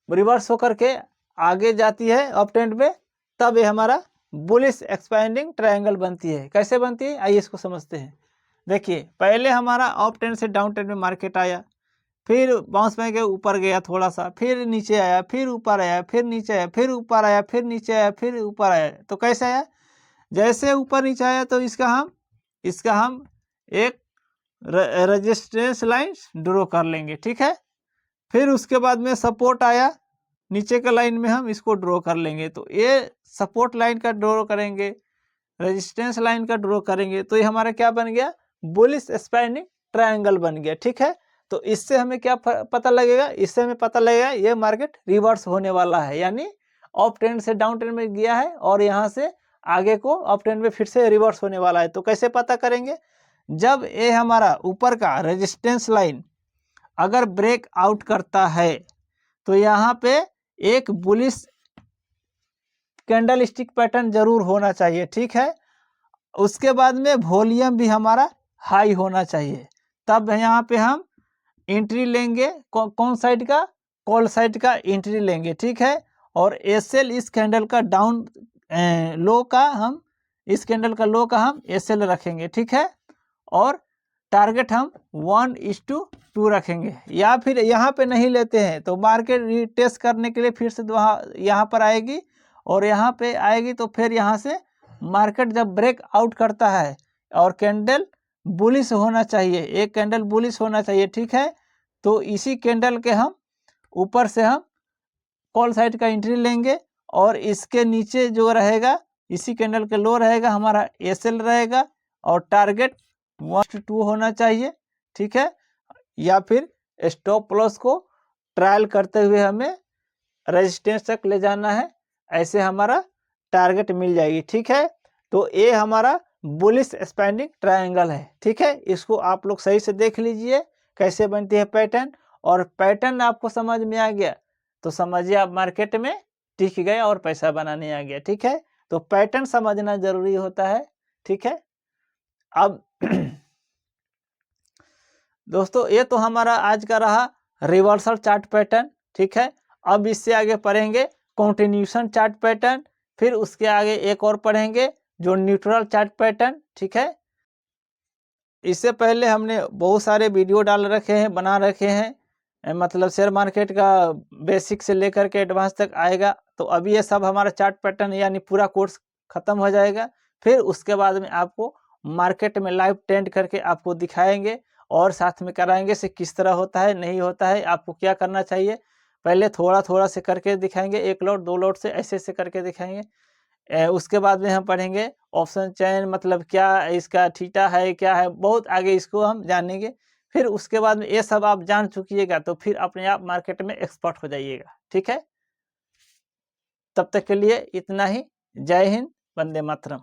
रिवर्स होकर के आगे जाती है अप ट्रेंड में, तब ये हमारा बुलिश एक्सपेंडिंग ट्रायंगल बनती है। कैसे बनती है आइए इसको समझते हैं। देखिए पहले हमारा अप ट्रेंड से डाउन ट्रेंड में मार्केट आया, फिर बाउंस बैक के ऊपर गया थोड़ा सा, फिर नीचे आया, फिर ऊपर आया, फिर नीचे आया, फिर ऊपर आया, फिर नीचे आया, फिर ऊपर आया। तो कैसे आया, जैसे ऊपर नीचे आया तो इसका हम एक रेजिस्टेंस लाइन ड्रॉ कर लेंगे, ठीक है। फिर उसके बाद में सपोर्ट आया, नीचे का लाइन में हम इसको ड्रॉ कर लेंगे। तो ये सपोर्ट लाइन का ड्रॉ करेंगे, रेजिस्टेंस लाइन का ड्रॉ करेंगे, तो ये हमारा क्या बन गया, बुलिश एक्सपेंडिंग ट्रायंगल बन गया, ठीक है। तो इससे हमें क्या पता लगेगा, इससे हमें पता लगेगा ये मार्केट रिवर्स होने वाला है, यानी अप ट्रेंड से डाउन ट्रेंड में गया है और यहाँ से आगे को अप ट्रेंड में फिर से रिवर्स होने वाला है। तो कैसे पता करेंगे, जब ये हमारा ऊपर का रेजिस्टेंस लाइन अगर ब्रेक आउट करता है तो यहाँ पे एक बुलिश कैंडल स्टिक पैटर्न जरूर होना चाहिए, ठीक है। उसके बाद में वॉल्यूम भी हमारा हाई होना चाहिए, तब यहाँ पे हम एंट्री लेंगे। कौन साइड का, कॉल साइड का एंट्री लेंगे, ठीक है। और एसएल इस कैंडल का डाउन लो का हम इस कैंडल का लो का हम एसएल रखेंगे, ठीक है। और टारगेट हम 1:2 रखेंगे, या फिर यहाँ पे नहीं लेते हैं तो मार्केट रीटेस्ट करने के लिए फिर से यहाँ पर आएगी और यहाँ पे आएगी, तो फिर यहाँ से मार्केट जब ब्रेक आउट करता है और कैंडल बुलिश होना चाहिए, एक कैंडल बुलिश होना चाहिए, ठीक है। तो इसी कैंडल के हम ऊपर से हम कॉल साइड का एंट्री लेंगे और इसके नीचे जो रहेगा इसी कैंडल के लो रहेगा हमारा एसएल रहेगा और टारगेट 1:2 होना चाहिए, ठीक है। या फिर स्टॉप लॉस को ट्रायल करते हुए हमें रेजिस्टेंस तक ले जाना है, ऐसे हमारा टारगेट मिल जाएगी, ठीक है। तो ये हमारा बुलिश एक्सपेंडिंग ट्रायंगल है, ठीक है। इसको आप लोग सही से देख लीजिए कैसे बनती है पैटर्न, और पैटर्न आपको समझ में आ गया तो समझिए आप मार्केट में टिक गए और पैसा बनाने आ गया, ठीक है। तो पैटर्न समझना जरूरी होता है, ठीक है। अब दोस्तों ये तो हमारा आज का रहा रिवर्सल चार्ट पैटर्न, ठीक है। अब इससे आगे पढ़ेंगे कंटिन्यूशन चार्ट पैटर्न, फिर उसके आगे एक और पढ़ेंगे जो न्यूट्रल चार्ट पैटर्न, ठीक है। इससे पहले हमने बहुत सारे वीडियो डाल रखे हैं, बना रखे हैं, मतलब शेयर मार्केट का बेसिक से लेकर के एडवांस तक आएगा। तो अभी ये सब हमारा चार्ट पैटर्न यानी पूरा कोर्स खत्म हो जाएगा, फिर उसके बाद में आपको मार्केट में लाइव ट्रेंड करके आपको दिखाएंगे और साथ में कराएंगे से किस तरह होता है, नहीं होता है, आपको क्या करना चाहिए। पहले थोड़ा थोड़ा से करके दिखाएंगे, 1 लॉट 2 लॉट से ऐसे करके दिखाएंगे। उसके बाद में हम पढ़ेंगे ऑप्शन चेन मतलब क्या इसका थीटा है, क्या है, बहुत आगे इसको हम जानेंगे। फिर उसके बाद में ये सब आप जान चुकिएगा तो फिर अपने आप मार्केट में एक्सपर्ट हो जाइएगा, ठीक है। तब तक के लिए इतना ही। जय हिंद, वंदे मातरम।